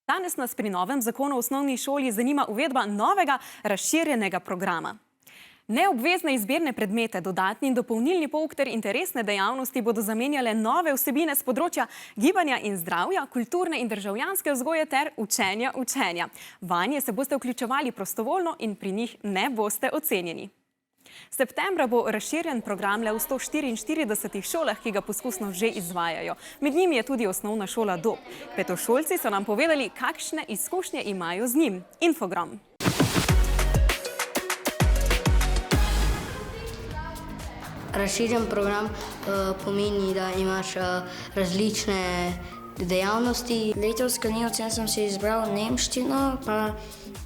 Danes nas pri novem zakonu o osnovni šoli zanima uvedba novega razširjenega programa. Neobvezne izbirne predmete, dodatni in dopolnilni pouk ter interesne dejavnosti bodo zamenjale nove vsebine z področja gibanja in zdravja, kulturne in državljanske vzgoje ter učenja. Vanje se boste vključevali prostovoljno in pri njih ne boste ocenjeni. Septembra bo razširjen program le v 144 šolah, ki ga poskusno že izvajajo. Med njimi je tudi osnovna šola Dob. Petošolci so nam povedali, kakšne izkušnje imajo z njim. Infogram. Razširjen program pomeni, da imaš različne dejavnosti. Letos, ko ni ocen, sem si izbral nemščino, pa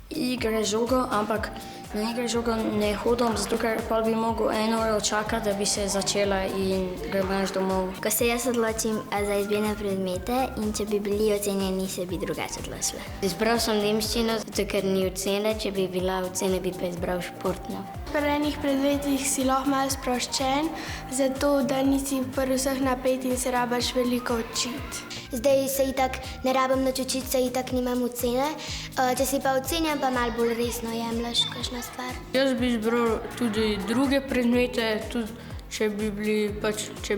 igre žogo, ampak na igre žogo ne hodim, zato ker pa bi mogel 1 uro čakati, da bi se začela in greš domov. Ko se jaz odločim za izbirne predmete in če bi bili ocenjeni, se bi drugače odločila. Izbral sem nemščino, zato ker ni ocene, če bi bila ocena, bi pa izbral športno. Pri enih predmetih si lahko malo sproščen, zato da nisi pri vseh napet in se rabaš veliko učiti. Zdaj se itak ne rabim nič učiti, se itak nimam ocene. Če si pa ocenjen, pa malo bolj resno jemlješ kakšna stvar. Jaz bi izbral tudi druge predmete, tudi če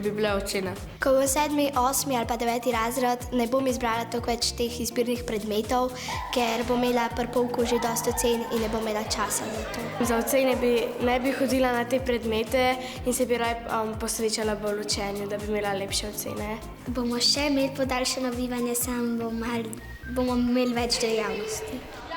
bi bile ocene. Ko v 7., 8. ali pa 9. razred ne bom izbrala toliko več teh izbirnih predmetov, ker bom imela pri pouku že dosti ocen in ne bom imela časa za to. Za ocene ne bi hodila na te predmete in se bi raje posvečala bolj učenju, da bi imela lepše ocene. Bomo še imeli podaljšano bivanje, samo bomo imeli več dejavnosti.